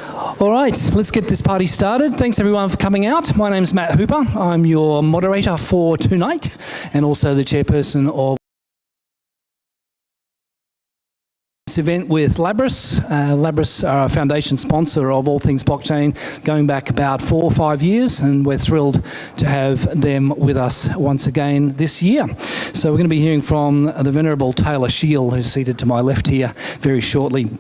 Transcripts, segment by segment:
All right, let's get this party started. Thanks everyone for coming out. My name's Matt Hooper. I'm your moderator for tonight and also the chairperson of this event with Labrys. Labrys are a foundation sponsor of all things blockchain going back about 4 or 5 years, and we're thrilled to have them with us once again this year. So we're going to be hearing from the Venerable Taylor Scheel, who's seated to my left here, very shortly.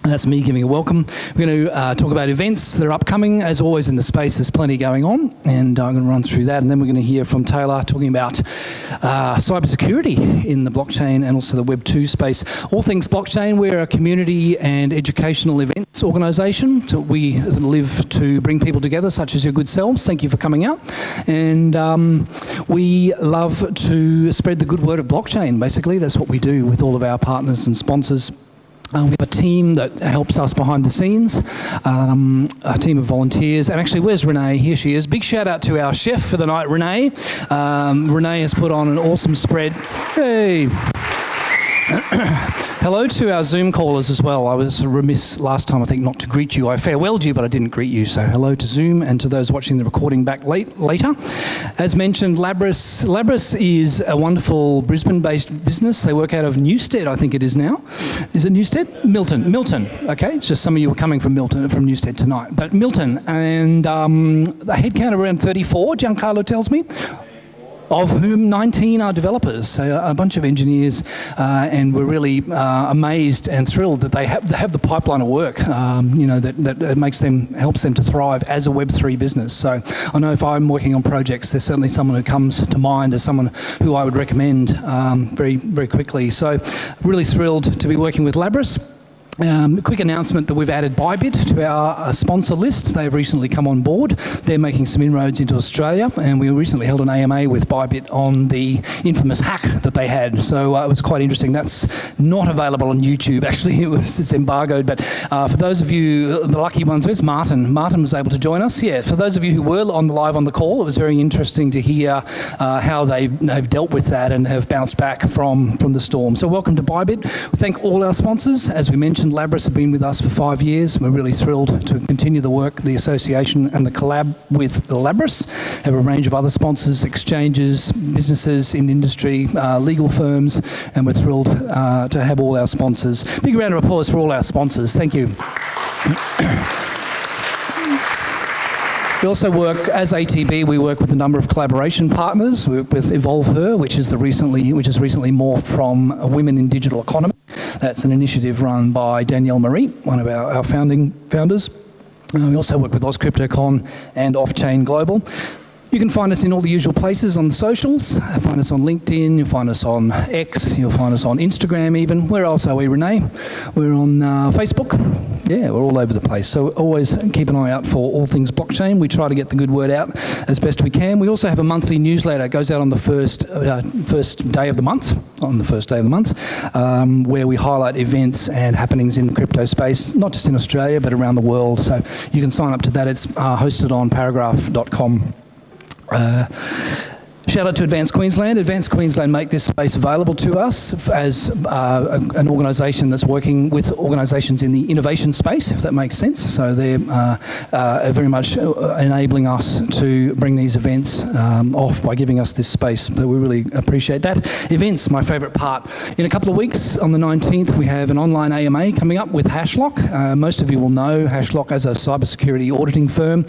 And that's me giving a welcome. We're going to talk about events that are upcoming. As always in the space, there's plenty going on, and I'm going to run through that. And then we're going to hear from Taylor talking about cybersecurity in the blockchain and also the Web 2 space. All things blockchain, we're a community and educational events organisation. So we live to bring people together, such as your good selves. Thank you for coming out. And we love to spread the good word of blockchain, basically. That's what we do with all of our partners and sponsors. We have a team that helps us behind the scenes, a team of volunteers. And actually, where's Renee? Here she is. Big shout out to our chef for the night, Renee. Renee has put on an awesome spread. Hey! Hello to our Zoom callers as well. I was remiss last time, I think, not to greet you. I farewelled you, but I didn't greet you. So hello to Zoom and to those watching the recording back later. As mentioned, Labrys. Labrys is a wonderful Brisbane-based business. They work out of Newstead, I think it is now. Is it Newstead? Milton. Okay, it's just some of you were coming from Newstead tonight. But Milton, and the headcount around 34, Giancarlo tells me, of whom 19 are developers, so a bunch of engineers, and we're really amazed and thrilled that they have the pipeline of work, that helps them to thrive as a Web3 business. So I know if I'm working on projects, there's certainly someone who comes to mind as someone who I would recommend very, very quickly. So really thrilled to be working with Labrys. A quick announcement that we've added Bybit to our sponsor list. They've recently come on board. They're making some inroads into Australia, and we recently held an AMA with Bybit on the infamous hack that they had. So it was quite interesting. That's not available on YouTube, actually. It's embargoed. But for those of you, the lucky ones, where's Martin? Martin was able to join us. Yeah, for those of you who were live on the call, it was very interesting to hear how they've dealt with that and have bounced back from the storm. So welcome to Bybit. We thank all our sponsors. As we mentioned, Labrys have been with us for 5 years. We're really thrilled to continue the work, the association and the collab with Labrys. Have a range of other sponsors, exchanges, businesses in industry, legal firms, and we're thrilled to have all our sponsors. Big round of applause for all our sponsors. Thank you. We also work, as ATB, we work with a number of collaboration partners. We work with Evolve Her, which has recently morphed from Women in Digital Economy. That's an initiative run by Danielle Marie, one of our founders. We also work with OzCryptoCon and Off-Chain Global. You can find us in all the usual places on the socials. Find us on LinkedIn, you'll find us on X, you'll find us on Instagram even. Where else are we, Renee? We're on Facebook. Yeah, we're all over the place. So always keep an eye out for all things blockchain. We try to get the good word out as best we can. We also have a monthly newsletter. It goes out on the first day of the month, where we highlight events and happenings in the crypto space, not just in Australia, but around the world. So you can sign up to that. It's hosted on paragraph.com. Shout out to Advanced Queensland. Advanced Queensland make this space available to us as an organisation that's working with organisations in the innovation space, if that makes sense. So they're very much enabling us to bring these events off by giving us this space. But we really appreciate that. Events, my favourite part. In a couple of weeks, on the 19th, we have an online AMA coming up with Hashlock. Most of you will know Hashlock as a cybersecurity auditing firm.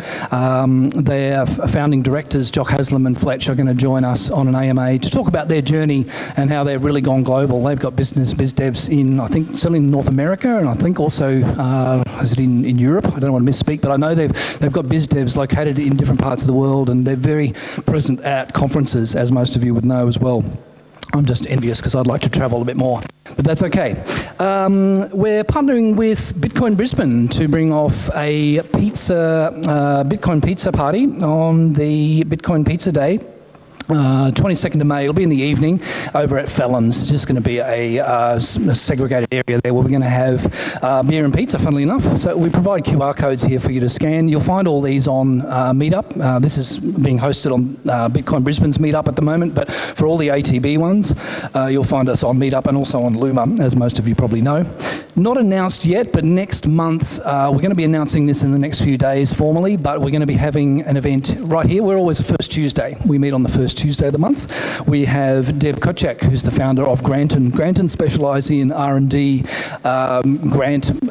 Their founding directors, Jock Haslam and Fletch, are going to join us on an AMA to talk about their journey and how they've really gone global. They've got biz devs in, I think, certainly in North America, and I think also, is it in Europe? I don't want to misspeak, but I know they've got biz devs located in different parts of the world, and they're very present at conferences, as most of you would know as well. I'm just envious because I'd like to travel a bit more, but that's okay. We're partnering with Bitcoin Brisbane to bring off a Bitcoin pizza party on the Bitcoin Pizza Day. 22nd of May, it'll be in the evening over at Fallon's. It's just going to be a segregated area there where we're going to have beer and pizza, funnily enough. So we provide QR codes here for you to scan. You'll find all these on Meetup. This is being hosted on Bitcoin Brisbane's Meetup at the moment, but for all the ATB ones, you'll find us on Meetup and also on Luma, as most of you probably know. Not announced yet, but next month, we're going to be announcing this in the next few days formally, but we're going to be having an event right here. We're always the first Tuesday. We meet on the first Tuesday of the month. We have Deb Kocak, who's the founder of Granton. Granton specialise in R&D grant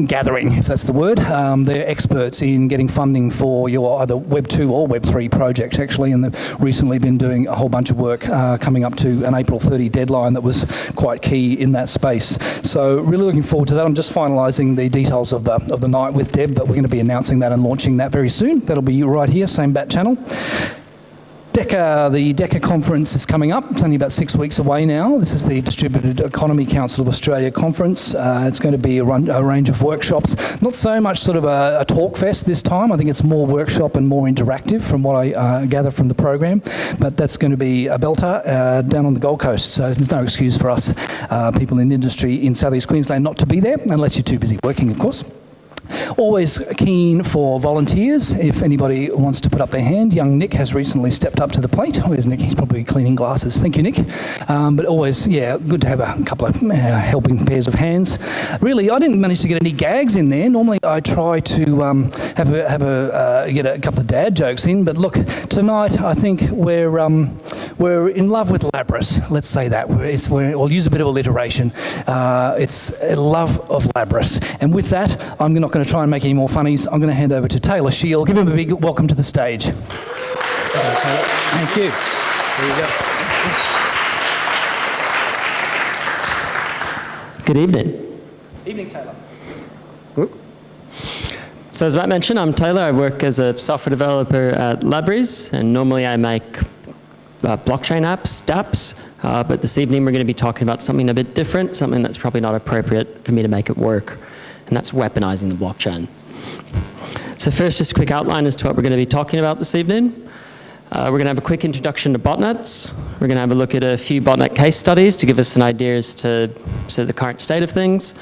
gathering, if that's the word. They're experts in getting funding for your either Web 2 or Web 3 project, actually, and they've recently been doing a whole bunch of work coming up to an April 30 deadline that was quite key in that space. So really looking forward to that. I'm just finalising the details of the night with Deb, but we're going to be announcing that and launching that very soon. That'll be right here, same bat channel. the DECA conference is coming up. It's only about 6 weeks away now. This is the Distributed Economy Council of Australia conference. It's going to be a range of workshops. Not so much sort of a talk fest this time. I think it's more workshop and more interactive from what I gather from the program. But that's going to be a belter down on the Gold Coast. So there's no excuse for us people in industry in South East Queensland not to be there, unless you're too busy working, of course. Always keen for volunteers. If anybody wants to put up their hand, young Nick has recently stepped up to the plate. Where's Nick? He's probably cleaning glasses. Thank you, Nick. But always, yeah, good to have a couple of helping pairs of hands. Really, I didn't manage to get any gags in there. Normally, I try to get a couple of dad jokes in. But look, tonight I think we're in love with Labrys. Let's say that. We'll use a bit of alliteration. It's a love of Labrys, and with that, I'm not going to try and make any more funnies. I'm going to hand over to Taylor Scheel. Give him a big welcome to the stage. Thank you. There you go. Good evening. Evening, Taylor. So as Matt mentioned, I'm Taylor. I work as a software developer at Labrys, and normally I make blockchain apps, dApps, but this evening we're going to be talking about something a bit different, something that's probably not appropriate for me to make it work, and that's weaponizing the blockchain. So first, just a quick outline as to what we're going to be talking about this evening. We're going to have a quick introduction to botnets. We're going to have a look at a few botnet case studies to give us an idea as to the current state of things.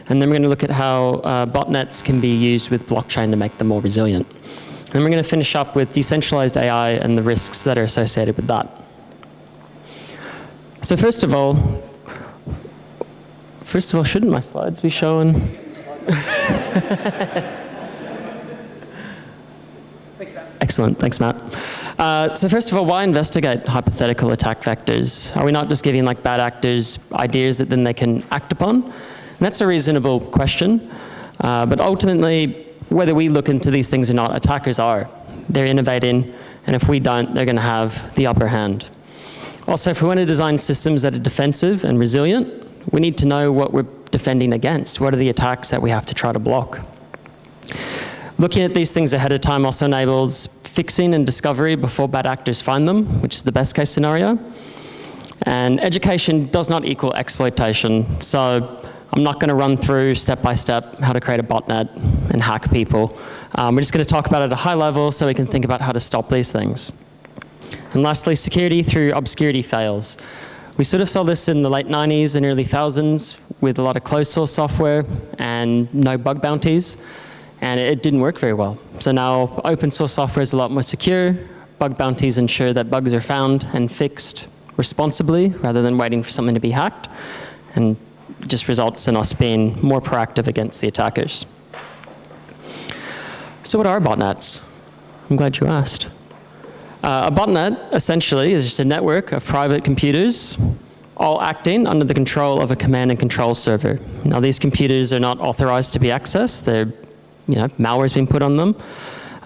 And then we're going to look at how botnets can be used with blockchain to make them more resilient. And then we're going to finish up with decentralized AI and the risks that are associated with that. So first of all, shouldn't my slides be showing? Excellent, thanks, Matt. So first of all, why investigate hypothetical attack vectors? Are we not just giving bad actors ideas that then they can act upon? And that's a reasonable question, but ultimately, whether we look into these things or not, attackers are. They're innovating, and if we don't, they're going to have the upper hand. Also, if we want to design systems that are defensive and resilient, we need to know what we're defending against. What are the attacks that we have to try to block? Looking at these things ahead of time also enables fixing and discovery before bad actors find them, which is the best case scenario. And education does not equal exploitation. So I'm not going to run through step by step how to create a botnet and hack people. We're just going to talk about it at a high level so we can think about how to stop these things. And lastly, security through obscurity fails. We sort of saw this in the late 90s and early thousands with a lot of closed source software and no bug bounties, and it didn't work very well. So now open source software is a lot more secure. Bug bounties ensure that bugs are found and fixed responsibly rather than waiting for something to be hacked, and it just results in us being more proactive against the attackers. So what are botnets? I'm glad you asked. A botnet, essentially, is just a network of private computers, all acting under the control of a command and control server. Now, these computers are not authorized to be accessed. Malware's been put on them.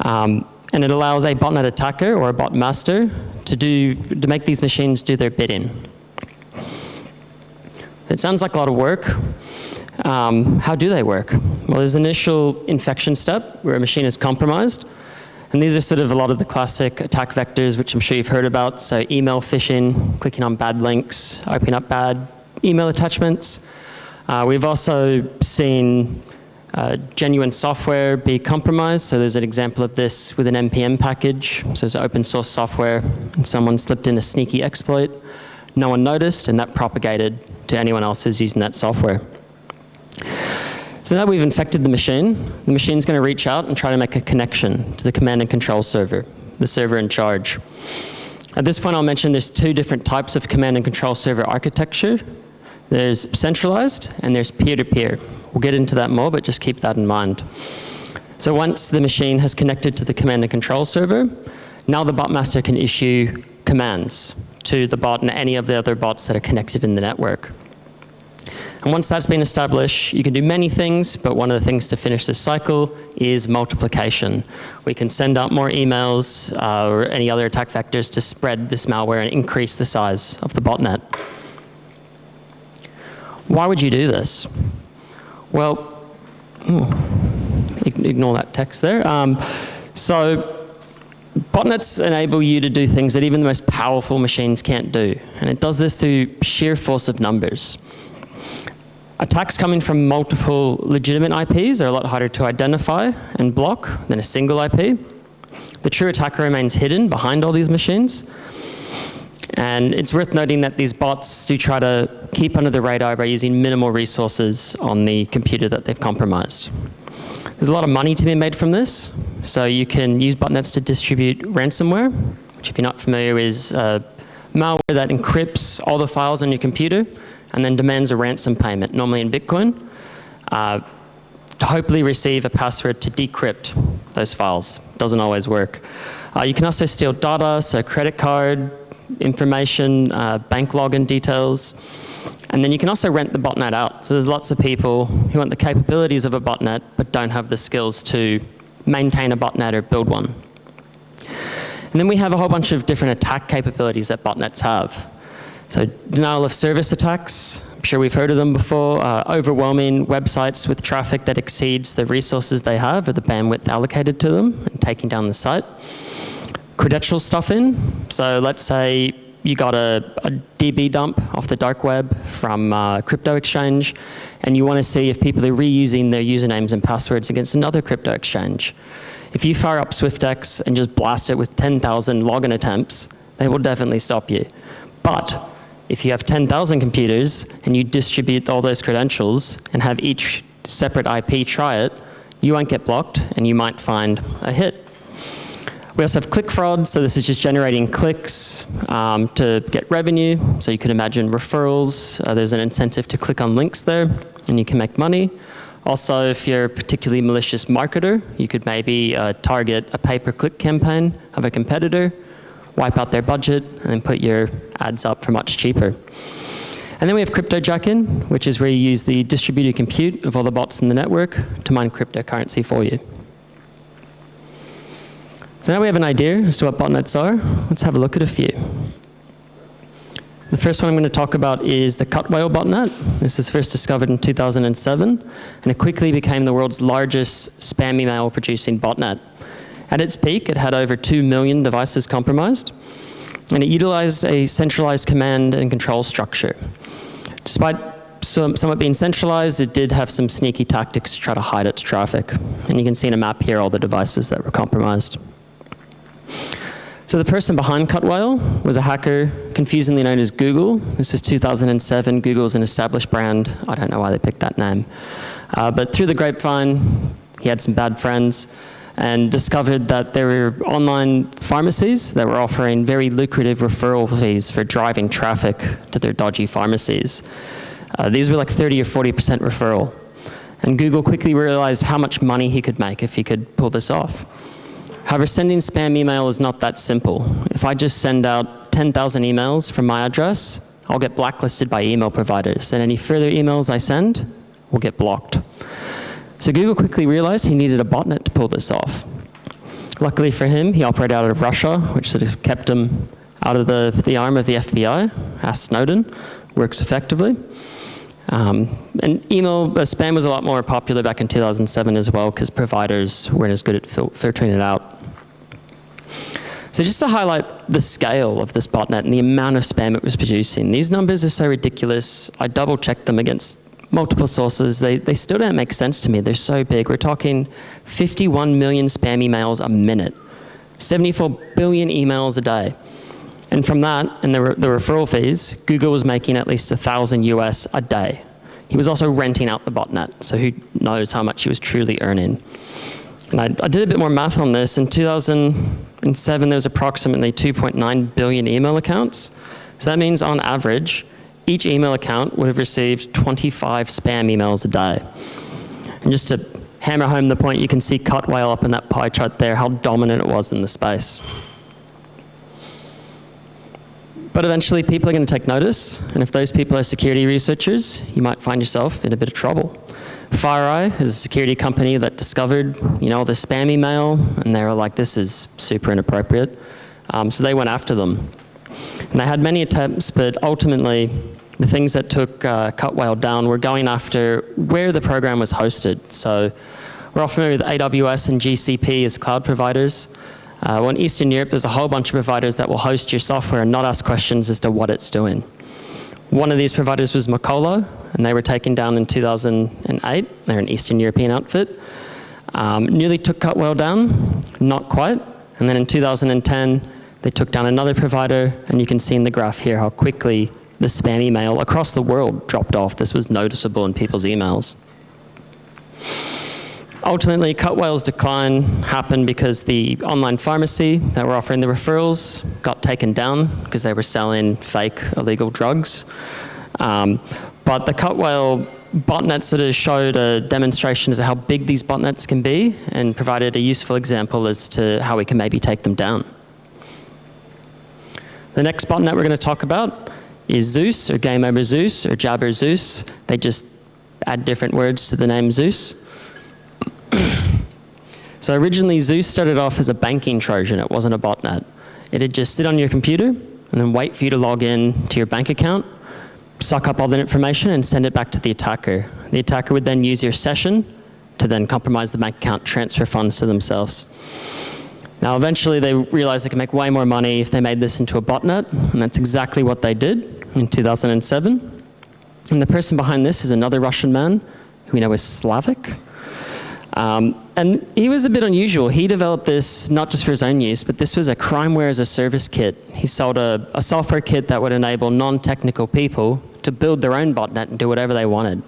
And it allows a botnet attacker or a bot master to make these machines do their bidding. It sounds like a lot of work. How do they work? Well, there's an initial infection step where a machine is compromised. And these are sort of a lot of the classic attack vectors, which I'm sure you've heard about. So email phishing, clicking on bad links, opening up bad email attachments. We've also seen genuine software be compromised. So there's an example of this with an NPM package. So it's open source software, and someone slipped in a sneaky exploit. No one noticed, and that propagated to anyone else who's using that software. So now we've infected the machine's going to reach out and try to make a connection to the command and control server, the server in charge. At this point, I'll mention there's two different types of command and control server architecture. There's centralized, and there's peer-to-peer. We'll get into that more, but just keep that in mind. So once the machine has connected to the command and control server, now the botmaster can issue commands to the bot and any of the other bots that are connected in the network. And once that's been established, you can do many things, but one of the things to finish this cycle is multiplication. We can send out more emails or any other attack vectors to spread this malware and increase the size of the botnet. Why would you do this? Well, ignore that text there. So botnets enable you to do things that even the most powerful machines can't do. And it does this through sheer force of numbers. Attacks coming from multiple legitimate IPs are a lot harder to identify and block than a single IP. The true attacker remains hidden behind all these machines. And it's worth noting that these bots do try to keep under the radar by using minimal resources on the computer that they've compromised. There's a lot of money to be made from this. So you can use botnets to distribute ransomware, which if you're not familiar is malware that encrypts all the files on your computer and then demands a ransom payment, normally in Bitcoin, to hopefully receive a password to decrypt those files. Doesn't always work. You can also steal data, so credit card information, bank login details, and then you can also rent the botnet out. So there's lots of people who want the capabilities of a botnet but don't have the skills to maintain a botnet or build one. And then we have a whole bunch of different attack capabilities that botnets have. So denial of service attacks, I'm sure we've heard of them before, overwhelming websites with traffic that exceeds the resources they have or the bandwidth allocated to them and taking down the site. Credential stuffing, so let's say you got a DB dump off the dark web from a crypto exchange and you want to see if people are reusing their usernames and passwords against another crypto exchange. If you fire up SwiftX and just blast it with 10,000 login attempts, they will definitely stop you. But if you have 10,000 computers and you distribute all those credentials and have each separate IP try it, you won't get blocked and you might find a hit. We also have click fraud, so this is just generating clicks to get revenue. So you could imagine referrals. There's an incentive to click on links there and you can make money. Also, if you're a particularly malicious marketer, you could maybe target a pay-per-click campaign of a competitor, wipe out their budget, and then put your ads up for much cheaper. And then we have cryptojacking, which is where you use the distributed compute of all the bots in the network to mine cryptocurrency for you. So now we have an idea as to what botnets are. Let's have a look at a few. The first one I'm going to talk about is the cut whale botnet. This was first discovered in 2007, and it quickly became the world's largest spam email producing botnet. At its peak, it had over 2 million devices compromised, and it utilized a centralized command and control structure. Despite somewhat being centralized, it did have some sneaky tactics to try to hide its traffic. And you can see in a map here all the devices that were compromised. So the person behind Cutwhale was a hacker confusingly known as Google. This was 2007. Google's an established brand. I don't know why they picked that name. But through the grapevine, he had some bad friends and discovered that there were online pharmacies that were offering very lucrative referral fees for driving traffic to their dodgy pharmacies. These were like 30 or 40% referral. And Google quickly realized how much money he could make if he could pull this off. However, sending spam email is not that simple. If I just send out 10,000 emails from my address, I'll get blacklisted by email providers, and any further emails I send will get blocked. So Google quickly realized he needed a botnet to pull this off. Luckily for him, he operated out of Russia, which sort of kept him out of the arm of the FBI. Ask Snowden, works effectively. And email spam was a lot more popular back in 2007 as well, because providers weren't as good at filtering it out. So just to highlight the scale of this botnet and the amount of spam it was producing, these numbers are so ridiculous. I double-checked them against multiple sources. They still don't make sense to me. They're so big. We're talking 51 million spam emails a minute, 74 billion emails a day. And from that, and the referral fees, Google was making at least 1,000 US a day. He was also renting out the botnet, so who knows how much he was truly earning. And I did a bit more math on this. In 2007, there was approximately 2.9 billion email accounts. So that means on average, each email account would have received 25 spam emails a day. And just to hammer home the point, you can see cut whale up in that pie chart there, how dominant it was in the space. But eventually people are going to take notice, and if those people are security researchers, you might find yourself in a bit of trouble. FireEye is a security company that discovered, all the spam email, and they were like, this is super inappropriate. So they went after them. And they had many attempts, but ultimately, the things that took Cut Whale down were going after where the program was hosted. So we're all familiar with AWS and GCP as cloud providers. Well, in Eastern Europe, there's a whole bunch of providers that will host your software and not ask questions as to what it's doing. One of these providers was Makolo, and they were taken down in 2008. They're an Eastern European outfit. Nearly took Cut Whale down, not quite. And then in 2010, they took down another provider, and you can see in the graph here how quickly the spam email across the world dropped off. This was noticeable in people's emails. Ultimately, Cut Whale's decline happened because the online pharmacy that were offering the referrals got taken down because they were selling fake illegal drugs. But the Cut Whale botnet sort of showed a demonstration as to how big these botnets can be and provided a useful example as to how we can maybe take them down. The next botnet we're going to talk about is Zeus, or Game Over Zeus, or Jabber Zeus. They just add different words to the name Zeus. So originally, Zeus started off as a banking Trojan. It wasn't a botnet. It'd just sit on your computer and then wait for you to log in to your bank account, suck up all that information, and send it back to the attacker. The attacker would then use your session to then compromise the bank account, transfer funds to themselves. Now, eventually, they realized they could make way more money if they made this into a botnet, and that's exactly what they did in 2007. And the person behind this is another Russian man who we know is Slavic. And he was a bit unusual. He developed this not just for his own use, but this was a crimeware as a service kit. He sold a software kit that would enable non-technical people to build their own botnet and do whatever they wanted.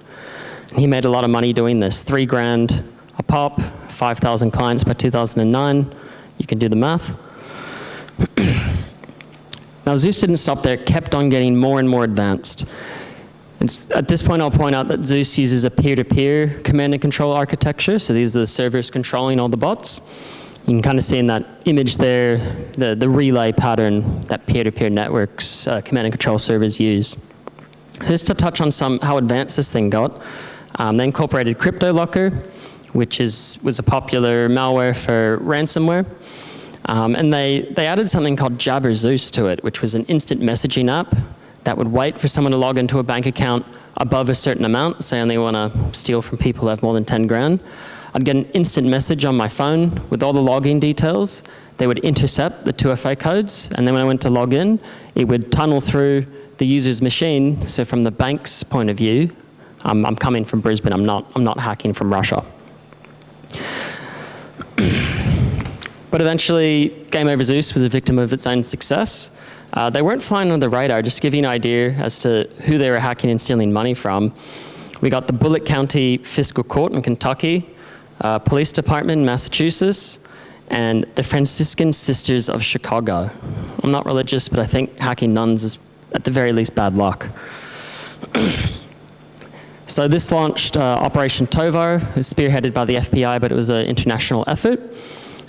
And he made a lot of money doing this, $3,000 a pop, 5,000 clients by 2009. You can do the math. Now, Zeus didn't stop there. It kept on getting more and more advanced. At this point, I'll point out that Zeus uses a peer-to-peer command and control architecture. So these are the servers controlling all the bots. You can kind of see in that image there the relay pattern that peer-to-peer networks, command and control servers use. Just to touch on how advanced this thing got, they incorporated CryptoLocker, which was a popular malware for ransomware. And they added something called Jabber Zeus to it, which was an instant messaging app that would wait for someone to log into a bank account above a certain amount. Say I only want to steal from people who have more than 10 grand. I'd get an instant message on my phone with all the login details. They would intercept the 2FA codes, and then when I went to log in, it would tunnel through the user's machine. So from the bank's point of view, I'm coming from Brisbane. I'm not hacking from Russia. But eventually, Game Over Zeus was a victim of its own success. They weren't flying under the radar. Just to give you an idea as to who they were hacking and stealing money from, we got the Bullitt County Fiscal Court in Kentucky, Police Department in Massachusetts, and the Franciscan Sisters of Chicago. I'm not religious, but I think hacking nuns is, at the very least, bad luck. So this launched Operation Tovar. It was spearheaded by the FBI, but it was an international effort.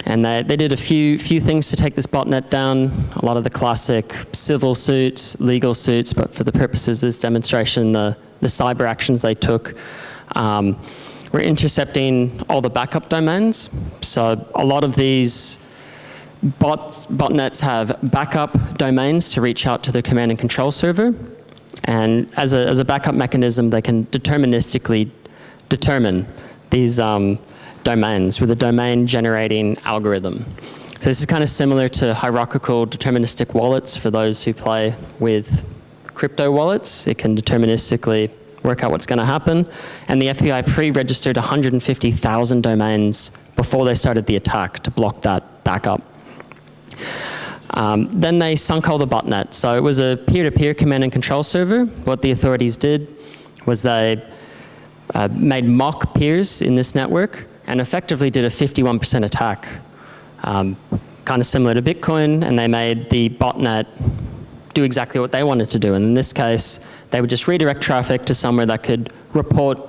And they did a few things to take this botnet down, a lot of the classic civil suits, legal suits, but for the purposes of this demonstration, the cyber actions they took were intercepting all the backup domains. So a lot of these botnets have backup domains to reach out to the command and control server. And as a backup mechanism, they can deterministically determine these domains with a domain generating algorithm. So this is kind of similar to hierarchical deterministic wallets for those who play with crypto wallets. It can deterministically work out what's going to happen. And the FBI pre-registered 150,000 domains before they started the attack to block that backup. Then they sunk all the botnet. So it was a peer-to-peer command and control server. What the authorities did was they made mock peers in this network and effectively did a 51% attack, kind of similar to Bitcoin, and they made the botnet do exactly what they wanted to do. And in this case, they would just redirect traffic to somewhere that could report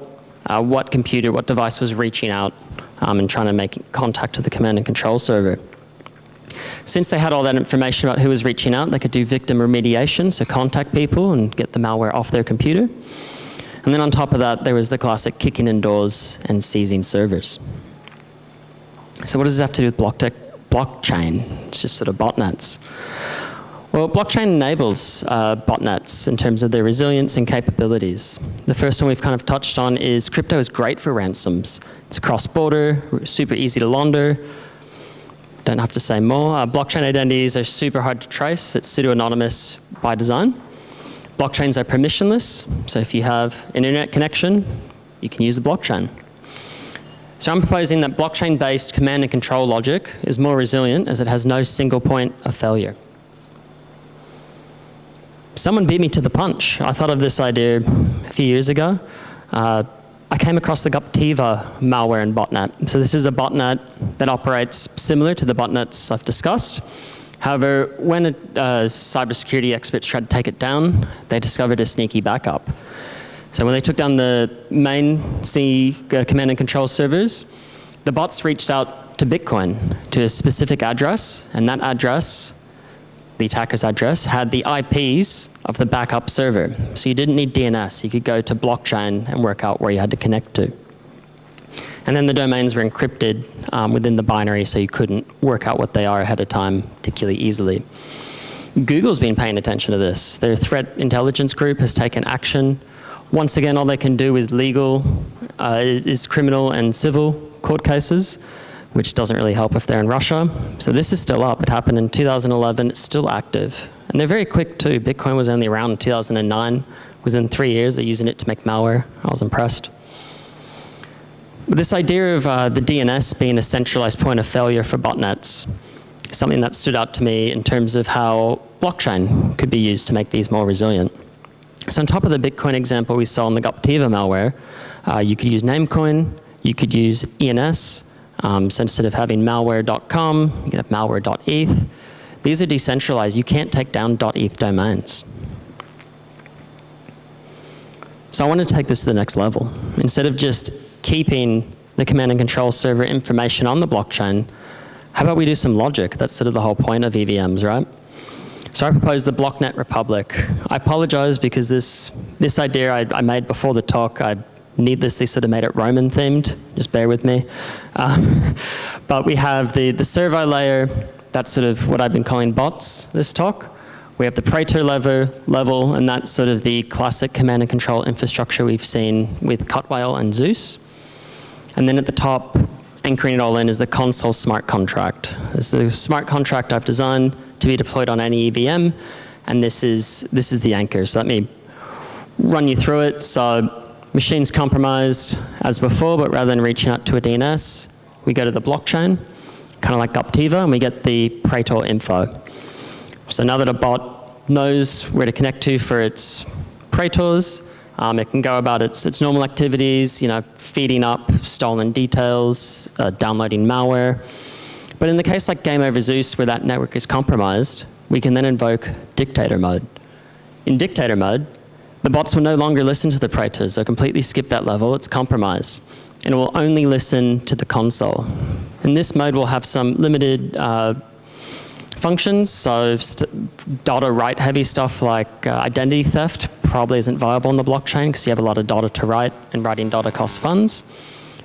what computer, what device was reaching out and trying to make contact to the command and control server. Since they had all that information about who was reaching out, they could do victim remediation, so contact people and get the malware off their computer. And then on top of that, there was the classic kicking in doors and seizing servers. So what does this have to do with blockchain? It's just sort of botnets. Well, blockchain enables botnets in terms of their resilience and capabilities. The first one we've kind of touched on is crypto is great for ransoms. It's cross-border, super easy to launder. Don't have to say more. Blockchain identities are super hard to trace. It's pseudo-anonymous by design. Blockchains are permissionless, so if you have an internet connection, you can use the blockchain. So I'm proposing that blockchain-based command and control logic is more resilient as it has no single point of failure. Someone beat me to the punch. I thought of this idea a few years ago. I came across the Guptiva malware and botnet. So this is a botnet that operates similar to the botnets I've discussed. However, when cybersecurity experts tried to take it down, they discovered a sneaky backup. So when they took down the main command and control servers, the bots reached out to Bitcoin, to a specific address, and that address, the attacker's address, had the IPs of the backup server. So you didn't need DNS. You could go to blockchain and work out where you had to connect to. And then the domains were encrypted within the binary, so you couldn't work out what they are ahead of time particularly easily. Google's been paying attention to this. Their threat intelligence group has taken action. Once again, all they can do is legal, is criminal and civil court cases, which doesn't really help if they're in Russia. So this is still up. It happened in 2011. It's still active. And they're very quick, too. Bitcoin was only around in 2009. Within 3 years, they're using it to make malware. I was impressed. But this idea of the DNS being a centralized point of failure for botnets is something that stood out to me in terms of how blockchain could be used to make these more resilient. So on top of the Bitcoin example we saw in the Guptiva malware, you could use Namecoin, you could use ENS, so instead of having malware.com, you can have malware.eth. These are decentralized. You can't take down .eth domains. So I want to take this to the next level. Instead of just keeping the command and control server information on the blockchain, how about we do some logic? That's sort of the whole point of EVMs, right? So I propose the Blocknet Republic. I apologize because this idea I made before the talk, I needlessly sort of made it Roman themed, just bear with me. But we have the servo layer, that's sort of what I've been calling bots this talk. We have the Praetor level, and that's sort of the classic command and control infrastructure we've seen with Cutwhale and Zeus. And then at the top, anchoring it all in is the console smart contract. This is a smart contract I've designed to be deployed on any EVM, and this is the anchor. So let me run you through it. So machine's compromised as before, but rather than reaching out to a DNS, we go to the blockchain, kind of like Guptiva, and we get the Praetor info. So now that a bot knows where to connect to for its Praetors, it can go about its normal activities, feeding up stolen details, downloading malware. But in the case like Game Over Zeus, where that network is compromised, we can then invoke dictator mode. In dictator mode, the bots will no longer listen to the Praetors. They'll completely skip that level. It's compromised. And it will only listen to the console. And this mode will have some limited functions. So data write heavy stuff like identity theft probably isn't viable on the blockchain because you have a lot of data to write, and writing data costs funds.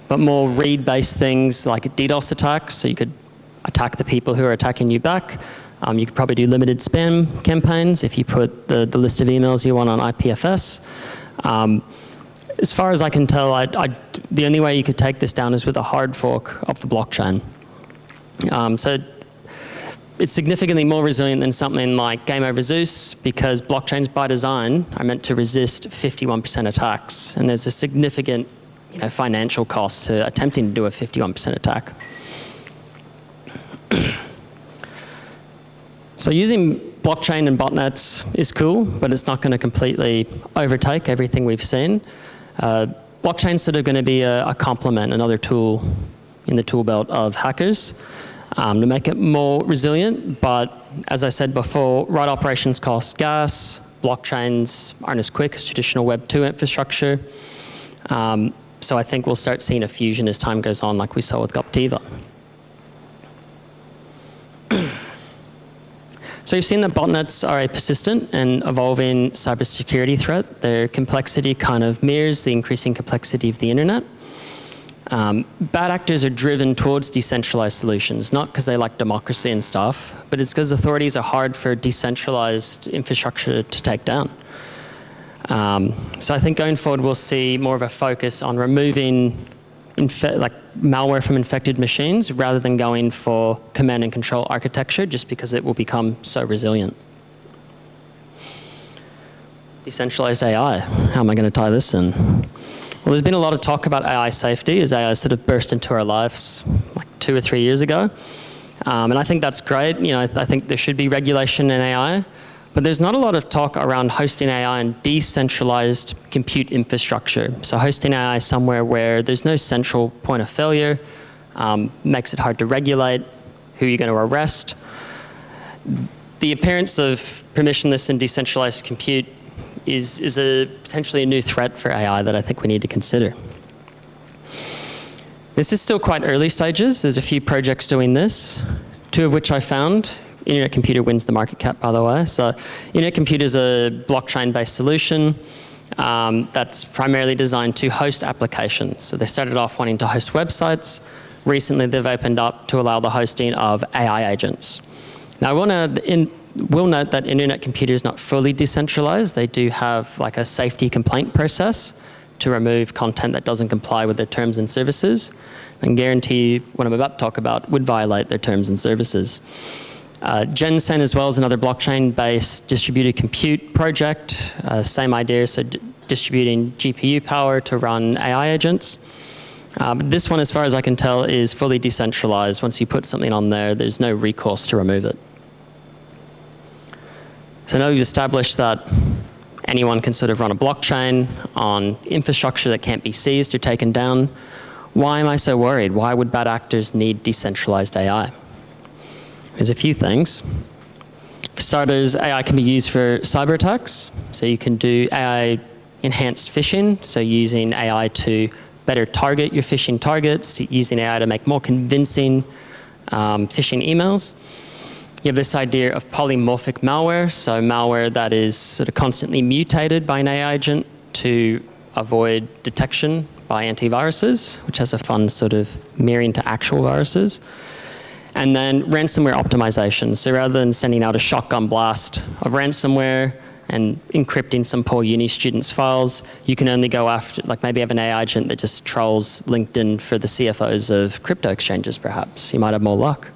But more read-based things like DDoS attacks, so you could attack the people who are attacking you back. You could probably do limited spam campaigns if you put the list of emails you want on IPFS. As far as I can tell, the only way you could take this down is with a hard fork of the blockchain. So it's significantly more resilient than something like Game Over Zeus because blockchains by design are meant to resist 51% attacks. And there's a significant financial cost to attempting to do a 51% attack. So using blockchain and botnets is cool, but it's not going to completely overtake everything we've seen. Blockchain's sort of going to be a complement, another tool in the tool belt of hackers. to make it more resilient. But as I said before, write operations cost gas, blockchains aren't as quick as traditional Web 2 infrastructure. So I think we'll start seeing a fusion as time goes on, like we saw with Optiva. So you've seen that botnets are a persistent and evolving cybersecurity threat. Their complexity kind of mirrors the increasing complexity of the internet. Bad actors are driven towards decentralized solutions, not because they like democracy and stuff, but it's because authorities are hard for decentralized infrastructure to take down. So I think going forward, we'll see more of a focus on removing malware from infected machines rather than going for command and control architecture, just because it will become so resilient. Decentralized AI, how am I going to tie this in? Well, there's been a lot of talk about AI safety as AI sort of burst into our lives like 2 or 3 years ago. And I think that's great. You know, I think there should be regulation in AI. But there's not a lot of talk around hosting AI in decentralized compute infrastructure. So hosting AI somewhere where there's no central point of failure, makes it hard to regulate, who you're going to arrest. The appearance of permissionless and decentralized compute is potentially a new threat for AI that I think we need to consider. This is still quite early stages. There's a few projects doing this, 2 of which I found. Internet Computer wins the market cap, by the way. So Internet Computer is a blockchain-based solution that's primarily designed to host applications. So they started off wanting to host websites. Recently, they've opened up to allow the hosting of AI agents. Now, I will note that Internet Computer is not fully decentralized. They do have like a safety complaint process to remove content that doesn't comply with their terms and services, and guarantee what I'm about to talk about would violate their terms and services. Gensen as well is another blockchain-based distributed compute project. Same idea, so distributing GPU power to run AI agents. But this one, as far as I can tell, is fully decentralized. Once you put something on there, there's no recourse to remove it. So now we've established that anyone can sort of run a blockchain on infrastructure that can't be seized or taken down. Why am I so worried? Why would bad actors need decentralized AI? There's a few things. For starters, AI can be used for cyber attacks. So you can do AI-enhanced phishing, so using AI to better target your phishing targets, using AI to make more convincing phishing emails. You have this idea of polymorphic malware, so malware that is sort of constantly mutated by an AI agent to avoid detection by antiviruses, which has a fun sort of mirroring to actual viruses. And then ransomware optimization. So rather than sending out a shotgun blast of ransomware and encrypting some poor uni student's files, you can only go after, like maybe have an AI agent that just trolls LinkedIn for the CFOs of crypto exchanges, perhaps. You might have more luck.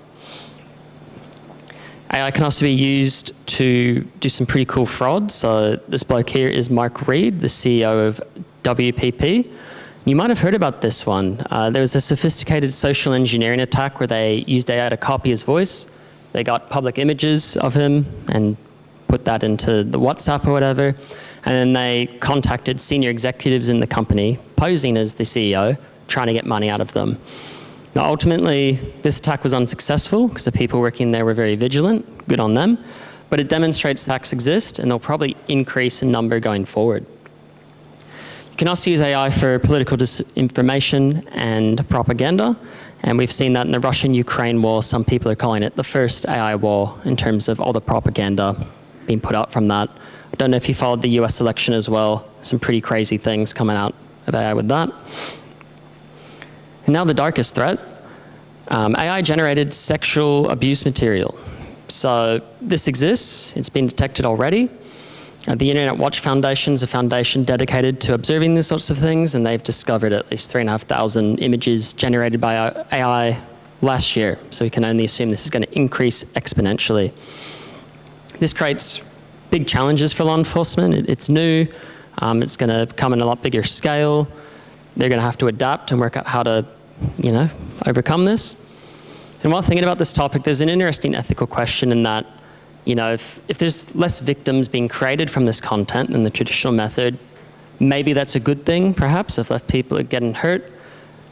AI can also be used to do some pretty cool fraud. So this bloke here is Mark Reed, the CEO of WPP. You might have heard about this one. There was a sophisticated social engineering attack where they used AI to copy his voice. They got public images of him and put that into the WhatsApp or whatever. And then they contacted senior executives in the company, posing as the CEO, trying to get money out of them. Now, ultimately, this attack was unsuccessful because the people working there were very vigilant. Good on them. But it demonstrates attacks exist, and they'll probably increase in number going forward. You can also use AI for political disinformation and propaganda, and we've seen that in the Russian-Ukraine war. Some people are calling it the first AI war in terms of all the propaganda being put out from that. I don't know if you followed the US election as well. Some pretty crazy things coming out of AI with that. And now the darkest threat, AI-generated sexual abuse material. So this exists, it's been detected already. The Internet Watch Foundation is a foundation dedicated to observing these sorts of things, and they've discovered at least 3,500 images generated by AI last year. So we can only assume this is going to increase exponentially. This creates big challenges for law enforcement. It's new, it's going to come in a lot bigger scale. They're going to have to adapt and work out how to, overcome this. And while thinking about this topic, there's an interesting ethical question in that, if there's less victims being created from this content than the traditional method, maybe that's a good thing, perhaps, if less people are getting hurt.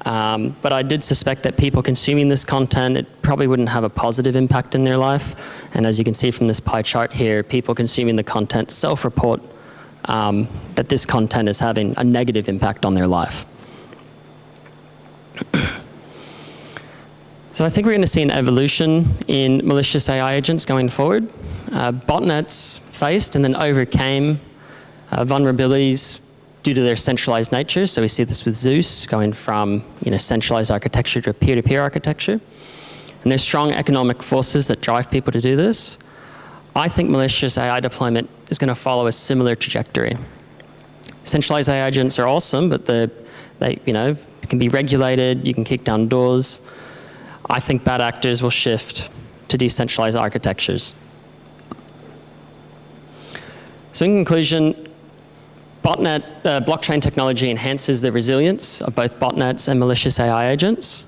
But I did suspect that people consuming this content, it probably wouldn't have a positive impact in their life. And as you can see from this pie chart here, people consuming the content self-report that this content is having a negative impact on their life. So I think we're going to see an evolution in malicious AI agents going forward. Botnets faced and then overcame vulnerabilities due to their centralized nature. So we see this with Zeus going from centralized architecture to a peer-to-peer architecture. And there's strong economic forces that drive people to do this. I think malicious AI deployment is going to follow a similar trajectory. Centralized AI agents are awesome, but they can be regulated, you can kick down doors. I think bad actors will shift to decentralized architectures. So in conclusion, blockchain technology enhances the resilience of both botnets and malicious AI agents.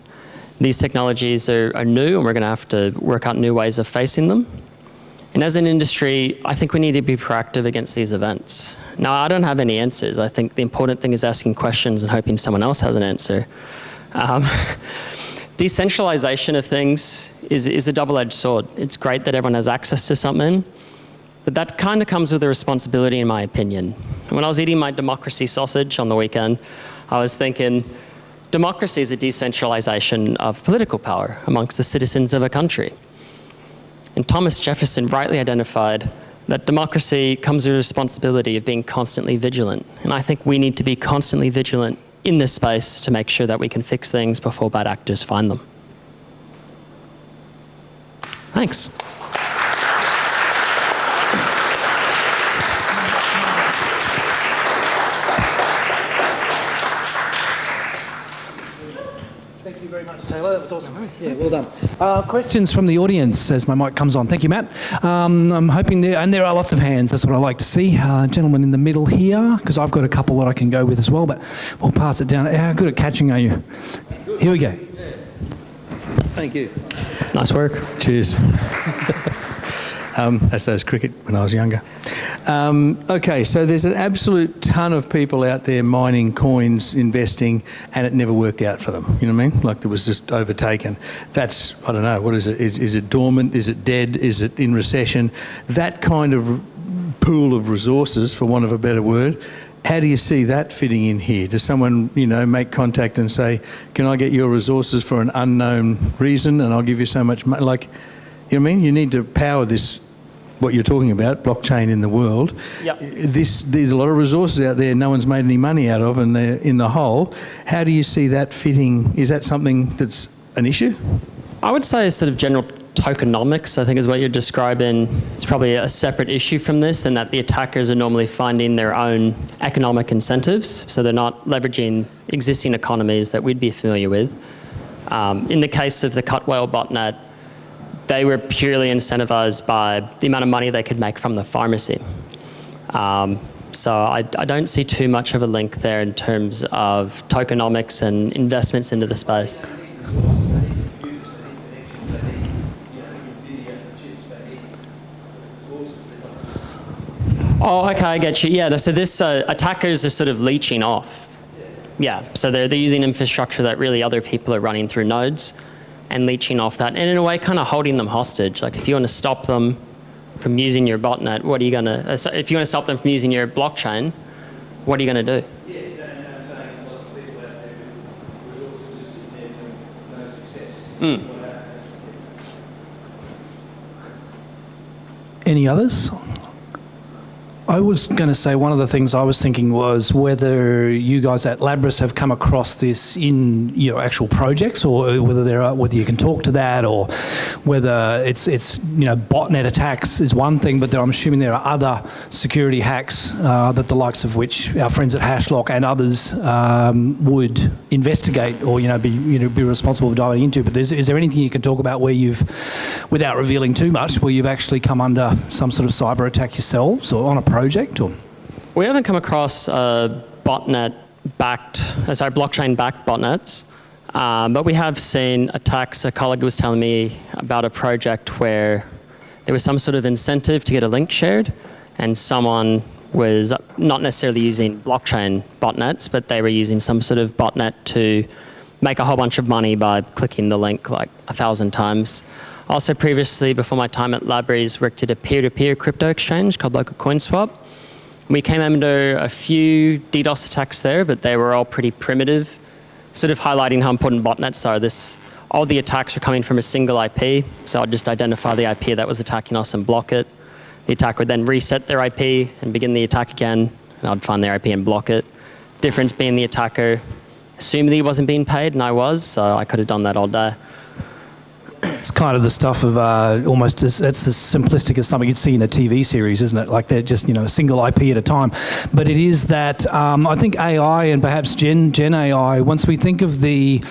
These technologies are new, and we're going to have to work out new ways of facing them. And as an industry, I think we need to be proactive against these events. Now, I don't have any answers. I think the important thing is asking questions and hoping someone else has an answer. Decentralization of things is a double-edged sword. It's great that everyone has access to something, but that kind of comes with a responsibility, in my opinion. When I was eating my democracy sausage on the weekend, I was thinking, democracy is a decentralization of political power amongst the citizens of a country. And Thomas Jefferson rightly identified that democracy comes with a responsibility of being constantly vigilant. And I think we need to be constantly vigilant in this space to make sure that we can fix things before bad actors find them. Thanks. Thank you very much, Taylor. That was awesome. Yeah, well done. Questions from the audience as my mic comes on. Thank you, Matt. I'm hoping and there are lots of hands. That's what I like to see. Gentleman in the middle here, because I've got a couple that I can go with as well, but we'll pass it down. How good at catching are you? Here we go. Thank you. Nice work. Cheers. That's those cricket when I was younger. Okay, so there's an absolute ton of people out there mining coins, investing, and it never worked out for them. You know what I mean? Like it was just overtaken. That's, I don't know, what is it? Is it dormant? Is it dead? Is it in recession? That kind of pool of resources, for want of a better word, how do you see that fitting in here? Does someone, make contact and say, can I get your resources for an unknown reason and I'll give you so much money? Like, you know what I mean? You need to power this, what you're talking about, blockchain in the world. Yep. There's a lot of resources out there no one's made any money out of and they're in the hole. How do you see that fitting? Is that something that's an issue? I would say sort of general tokenomics, I think is what you're describing. It's probably a separate issue from this, in that the attackers are normally finding their own economic incentives, so they're not leveraging existing economies that we'd be familiar with. In the case of the Cut Whale botnet, they were purely incentivized by the amount of money they could make from the pharmacy. So I don't see too much of a link there in terms of tokenomics and investments into the space. Oh, okay, I get you. Yeah, so this attackers are sort of leeching off. Yeah, so they're using infrastructure that really other people are running through nodes and leeching off that, and in a way kind of holding them hostage. Like if you want to stop them from using your botnet, what are you going to, if you want to stop them from using your blockchain, what are you going to do? Yeah, I'm saying lots of people out there with resources just sitting there doing no success. Any others? I was going to say one of the things I was thinking was whether you guys at Labrys have come across this in actual projects, or whether you can talk to that, or whether it's botnet attacks is one thing, but I'm assuming there are other security hacks that the likes of which our friends at Hashlock and others would investigate or be responsible for diving into. But is there anything you can talk about where you've, without revealing too much, where you've actually come under some sort of cyber attack yourselves or on a project? Or we haven't come across blockchain-backed botnets, but we have seen attacks. A colleague was telling me about a project where there was some sort of incentive to get a link shared, and someone was not necessarily using blockchain botnets, but they were using some sort of botnet to make a whole bunch of money by clicking the link like 1,000 times. Also previously, before my time at Labrys, worked at a peer-to-peer crypto exchange called Local CoinSwap. We came under a few DDoS attacks there, but they were all pretty primitive, sort of highlighting how important botnets are. All the attacks are coming from a single IP, so I'd just identify the IP that was attacking us and block it. The attacker would then reset their IP and begin the attack again, and I'd find their IP and block it. Difference being the attacker assumed that he wasn't being paid, and I was, so I could have done that all day. It's kind of the stuff of almost that's as simplistic as something you'd see in a TV series, isn't it? Like they're just a single IP at a time. But it is that I think AI and perhaps Gen AI. Once we think of the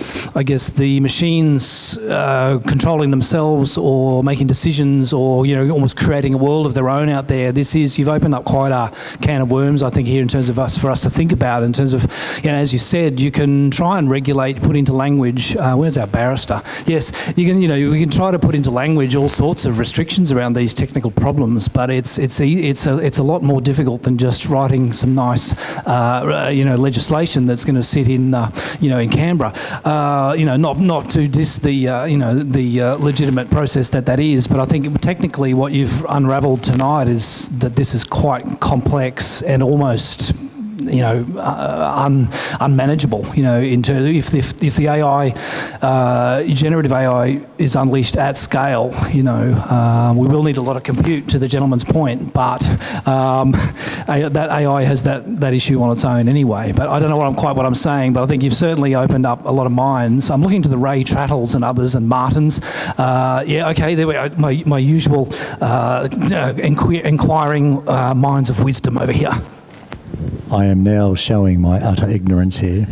machines controlling themselves or making decisions or almost creating a world of their own out there, you've opened up quite a can of worms. I think here in terms of for us to think about in terms of as you said, you can try and regulate, put into language. Where's our barrister? Yes, you can. We can try to put into language all sorts of restrictions around these technical problems, but it's a lot more difficult than just writing some nice legislation that's going to sit in in Canberra. Not to diss the legitimate process that is, but I think technically what you've unravelled tonight is that this is quite complex and almost unmanageable. In terms if the AI, generative AI, is unleashed at scale, we will need a lot of compute. To the gentleman's point, but that AI has that issue on its own anyway. But I don't know what I'm saying. But I think you've certainly opened up a lot of minds. I'm looking to the Ray Trattles and others and Martins. Okay, there we go. My usual inquiring minds of wisdom over here. I am now showing my utter ignorance here.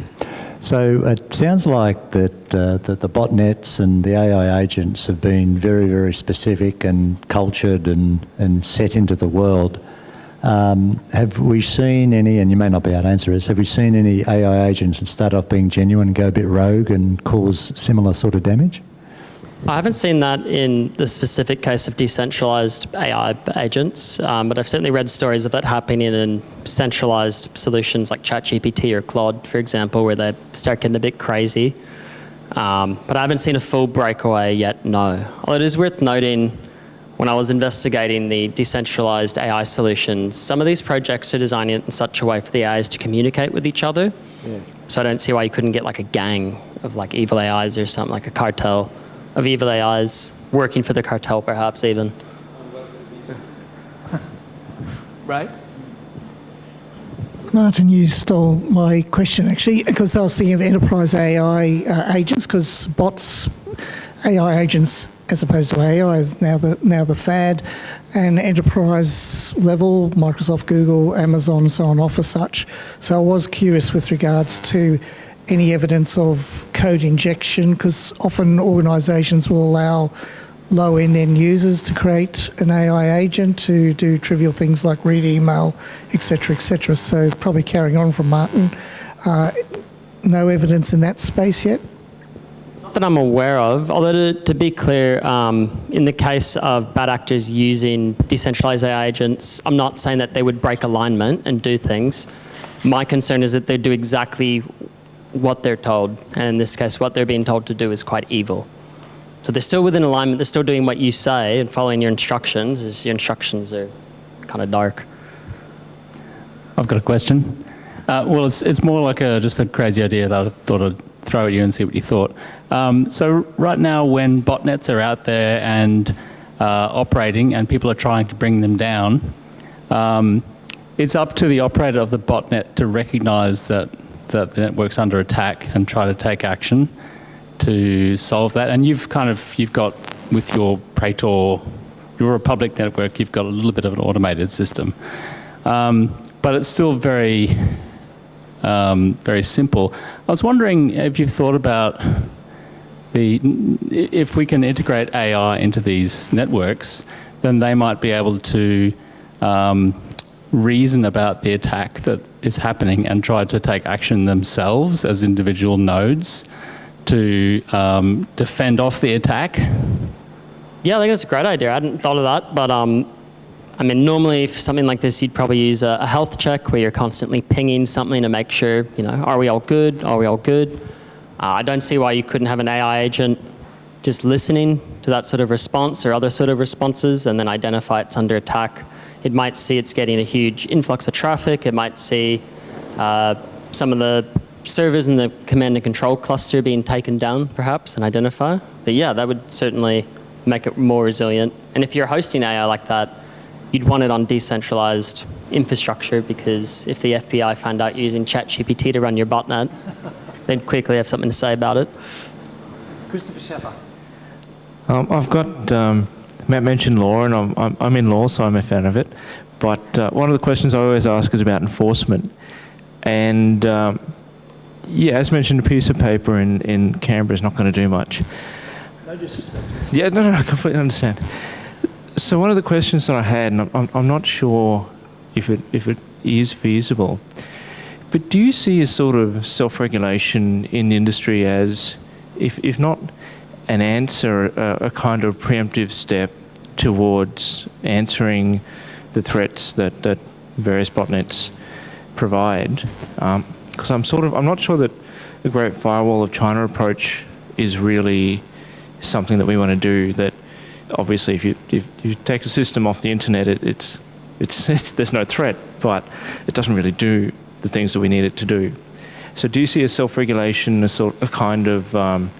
So it sounds like that the botnets and the AI agents have been very, very specific and cultured and set into the world. Have we seen any, and you may not be able to answer this, have we seen any AI agents that start off being genuine and go a bit rogue and cause similar sort of damage? I haven't seen that in the specific case of decentralized AI agents, but I've certainly read stories of that happening in centralized solutions like ChatGPT or Claude, for example, where they start getting a bit crazy. But I haven't seen a full breakaway yet, no. Although it is worth noting, when I was investigating the decentralized AI solutions, some of these projects are designing it in such a way for the AIs to communicate with each other. Yeah. So I don't see why you couldn't get like a gang of like evil AIs or something, like a cartel of evil AIs working for the cartel, perhaps even. Right. Martin, you stole my question actually, because I was thinking of enterprise AI agents, because bots, AI agents, as opposed to AI, is now the fad, and enterprise level, Microsoft, Google, Amazon, and so on offer such. So I was curious with regards to any evidence of code injection, because often organisations will allow low-end end users to create an AI agent to do trivial things like read email, etc., etc. So probably carrying on from Martin, no evidence in that space yet? Not that I'm aware of, although to be clear, in the case of bad actors using decentralized AI agents, I'm not saying that they would break alignment and do things. My concern is that they do exactly what they're told, and in this case what they're being told to do is quite evil. So they're still within alignment, they're still doing what you say and following your instructions, as your instructions are kind of dark. I've got a question. Well, it's more like just a crazy idea that I thought I'd throw at you and see what you thought. So right now when botnets are out there and operating and people are trying to bring them down, it's up to the operator of the botnet to recognise that the network's under attack and try to take action to solve that. And you've got with your Praetor, your Republic network, you've got a little bit of an automated system, but it's still very, very simple. I was wondering if you've thought about if we can integrate AI into these networks, then they might be able to reason about the attack that is happening and try to take action themselves as individual nodes to defend off the attack? Yeah, I think that's a great idea. I hadn't thought of that, but I mean, normally for something like this, you'd probably use a health check where you're constantly pinging something to make sure, are we all good? Are we all good? I don't see why you couldn't have an AI agent just listening to that sort of response or other sort of responses and then identify it's under attack. It might see it's getting a huge influx of traffic. It might see some of the servers in the command and control cluster being taken down, perhaps, and identify. But yeah, that would certainly make it more resilient. And if you're hosting AI like that, you'd want it on decentralized infrastructure, because if the FBI found out using ChatGPT to run your botnet, they'd quickly have something to say about it. Christopher Schaffer. I've got, Matt mentioned law, and I'm in law, so I'm a fan of it. But one of the questions I always ask is about enforcement. And yeah, as mentioned, a piece of paper in Canberra is not going to do much. No disrespect. Yeah, no, I completely understand. So one of the questions that I had, and I'm not sure if it is feasible, but do you see a sort of self-regulation in the industry as, if not an answer, a kind of preemptive step towards answering the threats that various botnets provide? Because I'm not sure that the Great Firewall of China approach is really something that we want to do. That obviously, if you take a system off the internet, it's there's no threat, but it doesn't really do the things that we need it to do. So, do you see a self-regulation, a kind of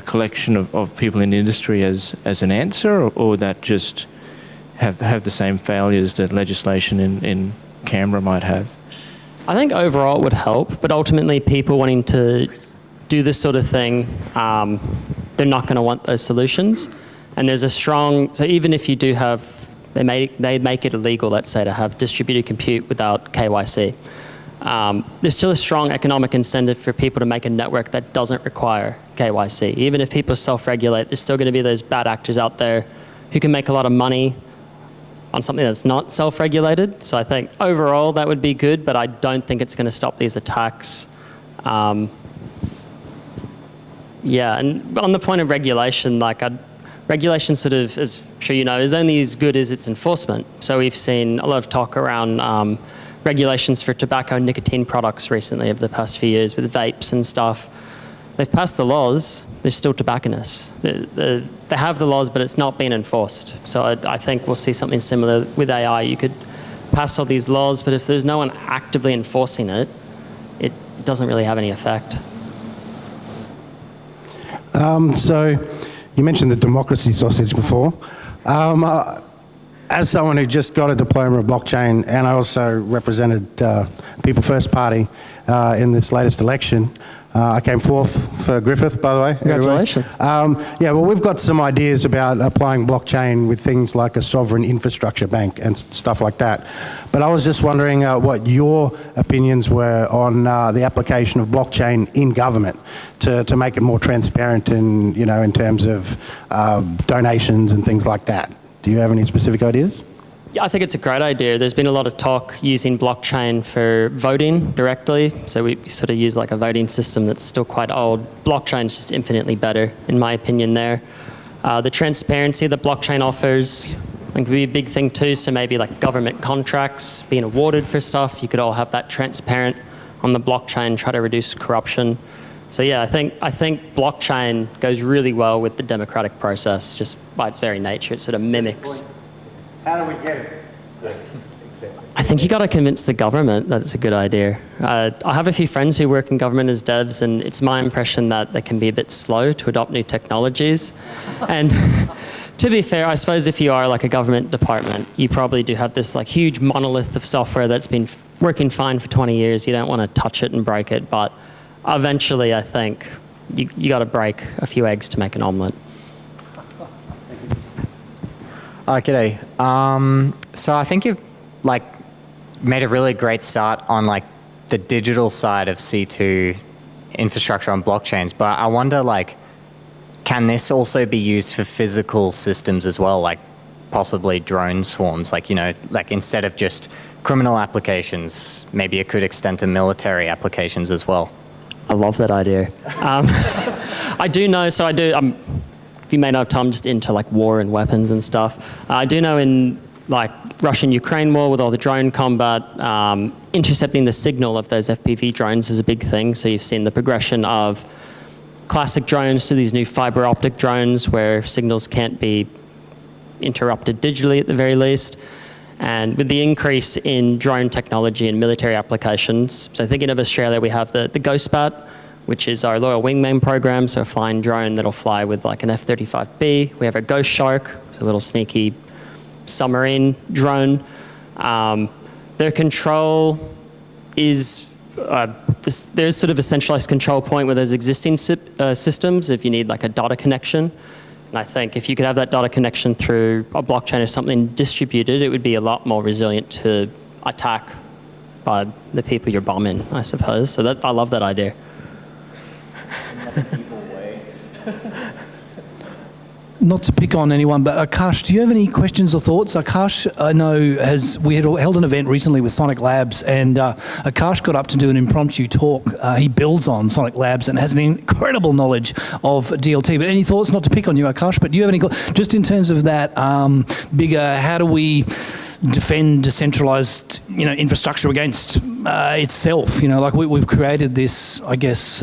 collection of people in the industry as an answer, or that just have the same failures that legislation in Canberra might have? I think overall it would help, but ultimately people wanting to do this sort of thing, they're not going to want those solutions. And there's a strong, so even if you do have, they make it illegal, let's say, to have distributed compute without KYC. There's still a strong economic incentive for people to make a network that doesn't require KYC. Even if people self-regulate, there's still going to be those bad actors out there who can make a lot of money on something that's not self-regulated. So I think overall that would be good, but I don't think it's going to stop these attacks. Yeah, and on the point of regulation, regulation sort of, as I'm sure you know, is only as good as its enforcement. So we've seen a lot of talk around regulations for tobacco and nicotine products recently over the past few years with vapes and stuff. They've passed the laws, they're still tobacconists. They have the laws, but it's not being enforced. So I think we'll see something similar with AI. You could pass all these laws, but if there's no one actively enforcing it, it doesn't really have any effect. So you mentioned the democracy sausage before. As someone who just got a diploma of blockchain, and I also represented People First Party in this latest election, I came fourth for Griffith, by the way. Congratulations. Yeah, well, we've got some ideas about applying blockchain with things like a sovereign infrastructure bank and stuff like that. But I was just wondering what your opinions were on the application of blockchain in government to make it more transparent in terms of donations and things like that. Do you have any specific ideas? Yeah, I think it's a great idea. There's been a lot of talk using blockchain for voting directly. So we sort of use like a voting system that's still quite old. Blockchain's just infinitely better, in my opinion, there. The transparency that blockchain offers could be a big thing too. So maybe like government contracts being awarded for stuff, you could all have that transparent on the blockchain, try to reduce corruption. So yeah, I think blockchain goes really well with the democratic process, just by its very nature. It sort of mimics. How do we get it? I think you got to convince the government that it's a good idea. I have a few friends who work in government as devs, and it's my impression that they can be a bit slow to adopt new technologies. And to be fair, I suppose if you are like a government department, you probably do have this like huge monolith of software that's been working fine for 20 years. You don't want to touch it and break it, but eventually I think you got to break a few eggs to make an omelette. G'day. So I think you've made a really great start on the digital side of C2 infrastructure on blockchains, but I wonder can this also be used for physical systems as well, like possibly drone swarms, instead of just criminal applications, maybe it could extend to military applications as well. I love that idea. I do know, so I do, if you may know, Tom, just into war and weapons and stuff. I do know in Russian-Ukraine war with all the drone combat, intercepting the signal of those FPV drones is a big thing. So you've seen the progression of classic drones to these new fiber optic drones where signals can't be interrupted digitally at the very least. And with the increase in drone technology and military applications, so thinking of Australia, we have the Ghost Bat, which is our loyal wingman program, so a flying drone that'll fly with like an F-35B. We have our Ghost Shark, so a little sneaky submarine drone. Their control is, there's sort of a centralized control point with those existing systems if you need like a data connection. And I think if you could have that data connection through a blockchain or something distributed, it would be a lot more resilient to attack by the people you're bombing, I suppose. So I love that idea. Not to pick on anyone, but Akash, do you have any questions or thoughts? Akash, I know, we had held an event recently with Sonic Labs, and Akash got up to do an impromptu talk. He builds on Sonic Labs and has an incredible knowledge of DLT. But any thoughts, not to pick on you, Akash, but do you have any, just in terms of that bigger, how do we defend decentralized, infrastructure against itself? Like we've created this, I guess,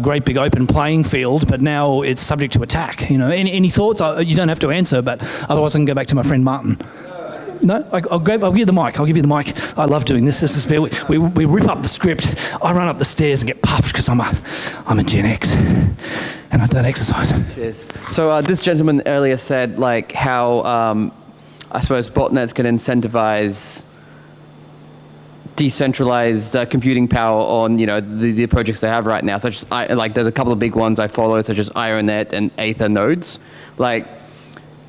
great big open playing field, but now it's subject to attack. Any thoughts? You don't have to answer, but otherwise I can go back to my friend Martin. No, I'll give you the mic. I'll give you the mic. I love doing this. This is we rip up the script. I run up the stairs and get puffed because I'm a Gen X and I don't exercise. Cheers. So this gentleman earlier said like how. I suppose botnets can incentivize decentralized computing power on the projects they have right now. Such as there's a couple of big ones I follow, such as IronNet and Aether nodes. Like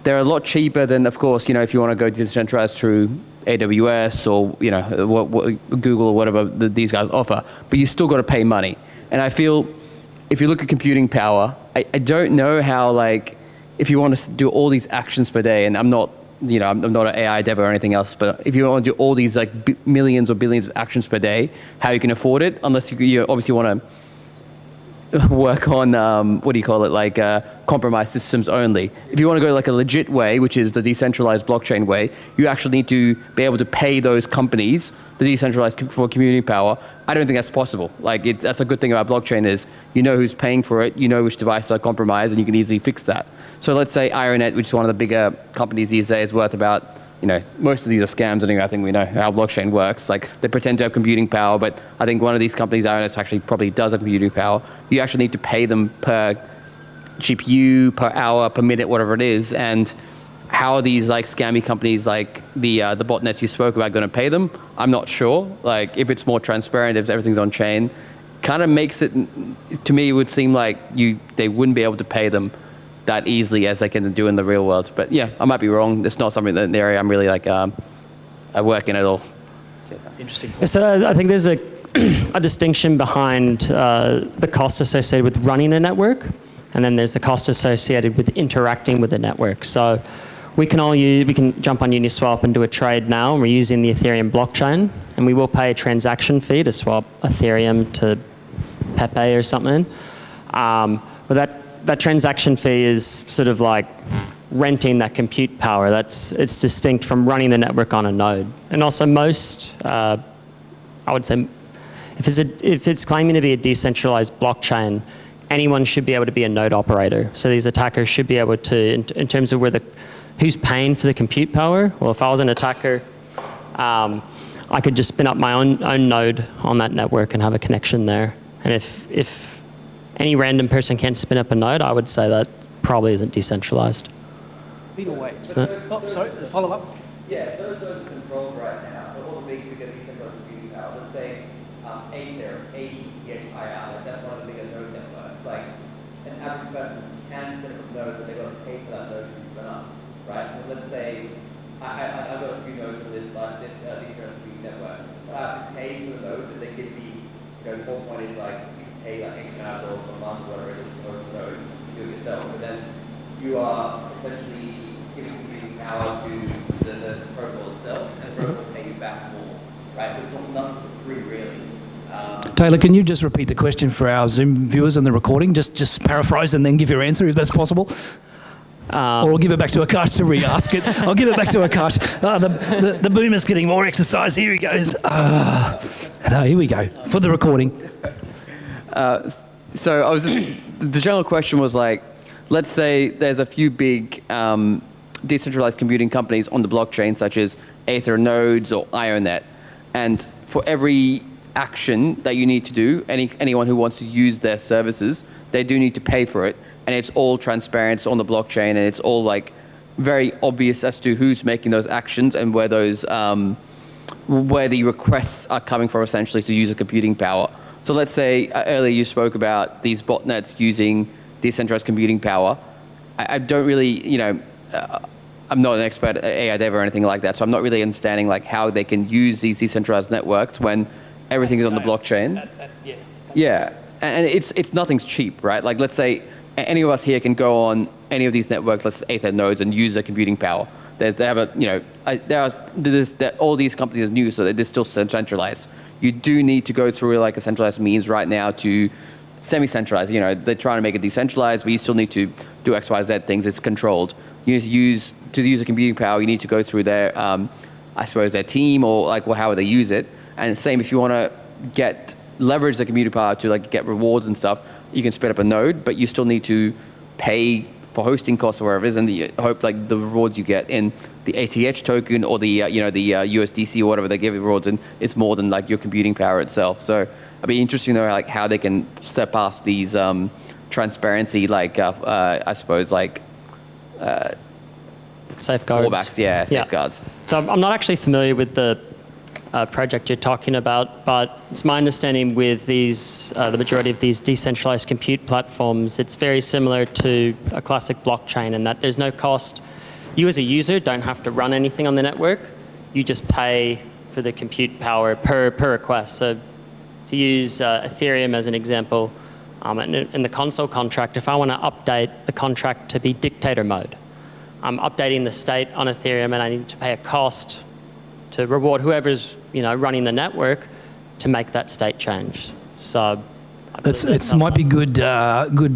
they're a lot cheaper than, of course, if you want to go decentralized through AWS or what Google or whatever these guys offer, but you still got to pay money. And I feel if you look at computing power, I don't know how if you want to do all these actions per day, and I'm not an AI dev or anything else, but if you want to do all these millions or billions of actions per day, how you can afford it, unless you obviously want to work on, compromised systems only. If you want to go a legit way, which is the decentralized blockchain way, you actually need to be able to pay those companies the decentralized for computing power. I don't think that's possible. That's a good thing about blockchain is who's paying for it, which devices are compromised, and you can easily fix that. So let's say IronNet, which is one of the bigger companies these days, worth about, most of these are scams anyway. I think we know how blockchain works. They pretend to have computing power, but I think one of these companies, IronNet, actually probably does have computing power. You actually need to pay them per GPU, per hour, per minute, whatever it is. And how are these scammy companies like the botnets you spoke about going to pay them? I'm not sure. If it's more transparent, if everything's on chain, kind of makes it, to me, it would seem like they wouldn't be able to pay them that easily as they can do in the real world. But yeah, I might be wrong. It's not something that in the area I'm really I work in at all. Interesting. So I think there's a distinction behind the cost associated with running a network, and then there's the cost associated with interacting with the network. So we can jump on Uniswap and do a trade now, and we're using the Ethereum blockchain, and we will pay a transaction fee to swap Ethereum to Pepe or something. But that transaction fee is sort of like renting that compute power. It's distinct from running the network on a node. And also I would say, if it's claiming to be a decentralized blockchain, anyone should be able to be a node operator. So these attackers should be able to, in terms of who's paying for the compute power. Well, if I was an attacker, I could just spin up my own node on that network and have a connection there. And if any random person can spin up a node, I would say that probably isn't decentralized. Either way. So, sorry, the follow-up? Yeah, those nodes are controlled right now. But all the big decentralized computing power, let's say Aether, A-E-T-H-I-R, that's one of the bigger node networks. An average person can spin up a node, but they've got to pay for that node to be spun up, right? So let's say I've got a few nodes for this decentralized computing network. But I have to pay for the nodes that they give me. The whole point is you pay X amount of dollars a month, whatever it is, for those nodes, do it yourself. But then you are essentially giving computing power to the protocol itself, and the protocol will pay you back more, right? So it's not for free, really. Taylor, can you just repeat the question for our Zoom viewers and the recording? Just paraphrase and then give your answer, if that's possible. Or I'll give it back to Akash to re-ask it. I'll give it back to Akash. The boomer's getting more exercise. Here he goes. No, here we go, for the recording. So I was just, the general question was like, let's say there's a few big decentralized computing companies on the blockchain, such as Aether Nodes or IONET. And for every action that you need to do, anyone who wants to use their services, they do need to pay for it. And it's all transparent, it's on the blockchain, and it's all like very obvious as to who's making those actions and where those, where the requests are coming from, essentially, to use the computing power. So let's say earlier you spoke about these botnets using decentralized computing power. I don't really, you know, I'm not an expert at AI dev or anything like that, so I'm not really understanding like how they can use these decentralized networks when everything is on the blockchain. Yeah, and it's nothing's cheap, right? Like let's say any of us here can go on any of these networks, let's say Aether nodes, and use their computing power. They have a, you know, all these companies are new, so they're still centralized. You do need to go through like a centralized means right now to semi-centralized. You know, they're trying to make it decentralized, but you still need to do X, Y, Z things. It's controlled. You need to use the computing power. You need to go through their, I suppose, their team or like how they use it. And the same if you want to leverage the computing power to like get rewards and stuff. You can spin up a node, but you still need to pay for hosting costs or wherever it is, and you hope like the rewards you get in the ATH token or the the USDC or whatever they give you rewards in is more than like your computing power itself. So it'd be interesting to know like how they can step past these transparency, like I suppose like safeguards. Fallbacks, yeah, safeguards. So I'm not actually familiar with the project you're talking about, but it's my understanding with these, the majority of these decentralized compute platforms, it's very similar to a classic blockchain in that there's no cost. You as a user don't have to run anything on the network. You just pay for the compute power per request. So to use Ethereum as an example, in the console contract, if I want to update the contract to be dictator mode, I'm updating the state on Ethereum and I need to pay a cost to reward whoever's running the network to make that state change. So It might be good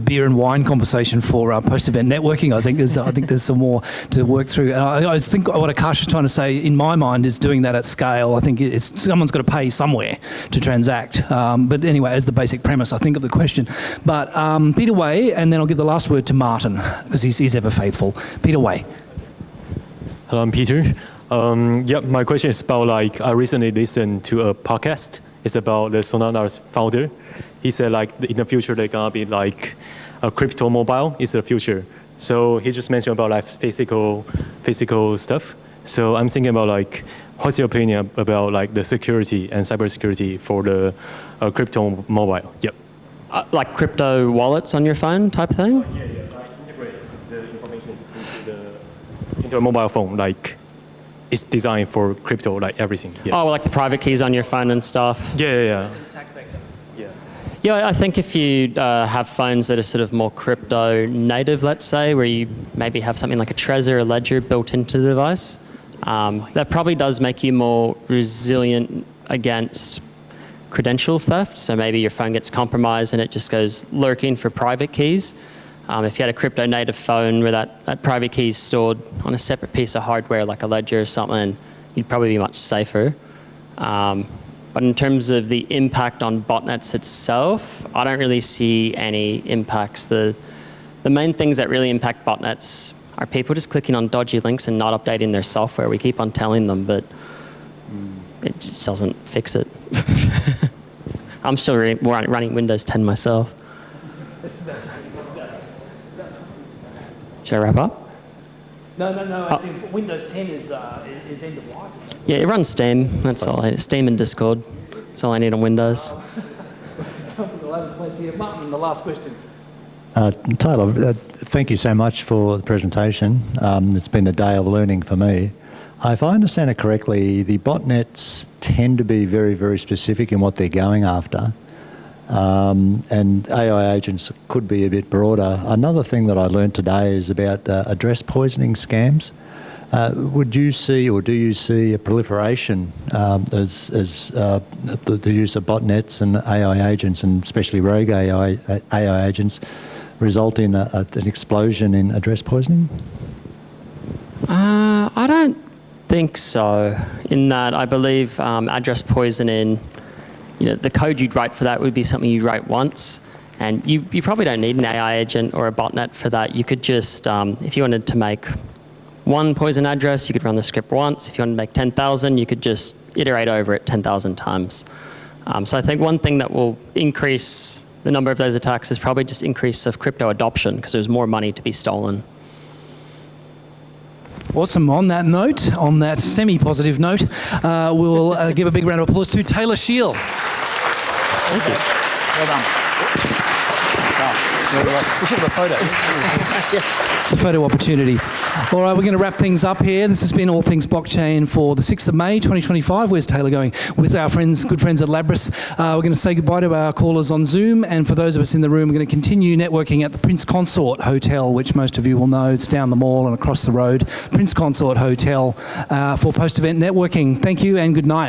beer and wine conversation for post-event networking. I think there's some more to work through. I think what Akash is trying to say in my mind is doing that at scale. I think someone's got to pay somewhere to transact. But anyway, as the basic premise, I think of the question. But Peter Way, and then I'll give the last word to Martin because he's ever faithful. Peter Way. Hello, I'm Peter. My question is about I recently listened to a podcast. It's about the Solana's founder. He said in the future they're gonna be like a crypto mobile is the future. So he just mentioned about physical stuff. So I'm thinking about what's your opinion about the security and cybersecurity for the crypto mobile? Yep. Like crypto wallets on your phone type thing? Yeah, integrate the information into a mobile phone, it's designed for crypto, everything. Yeah. Oh, like the private keys on your phone and stuff? Yeah. Yeah, I think if you have phones that are sort of more crypto native, let's say, where you maybe have something like a Trezor or Ledger built into the device, that probably does make you more resilient against credential theft. So maybe your phone gets compromised and it just goes lurking for private keys. If you had a crypto native phone where that private key is stored on a separate piece of hardware like a Ledger or something, you'd probably be much safer. But in terms of the impact on botnets itself, I don't really see any impacts. The main things that really impact botnets are people just clicking on dodgy links and not updating their software. We keep on telling them, but it just doesn't fix it. I'm still running Windows 10 myself. Should I wrap up? No. Windows 10 is end of life. Yeah, it runs Steam. That's all. Steam and Discord. That's all I need on Windows. Martin, the last question. Taylor, thank you so much for the presentation. It's been a day of learning for me. If I understand it correctly, the botnets tend to be very, very specific in what they're going after. And AI agents could be a bit broader. Another thing that I learned today is about address poisoning scams. Would you see, or do you see, a proliferation as the use of botnets and AI agents, and especially rogue AI agents, result in an explosion in address poisoning? I don't think so. In that, I believe address poisoning, the code you'd write for that would be something you'd write once, And you probably don't need an AI agent or a botnet for that. You could just, if you wanted to make one poison address, you could run the script once. If you wanted to make 10,000, you could just iterate over it 10,000 times. So I think one thing that will increase the number of those attacks is probably just increase of crypto adoption, because there's more money to be stolen. Awesome. On that note, on that semi-positive note, we'll give a big round of applause to Taylor Scheel. Thank you. Well done. We should have a photo. It's a photo opportunity. All right, we're going to wrap things up here. This has been All Things Blockchain for the 6th of May, 2025. Where's Taylor going? With our friends, good friends at Labrys. We're going to say goodbye to our callers on Zoom, and for those of us in the room, we're going to continue networking at the Prince Consort Hotel, which most of you will know. It's down the mall and across the road. Prince Consort Hotel for post-event networking. Thank you and good night.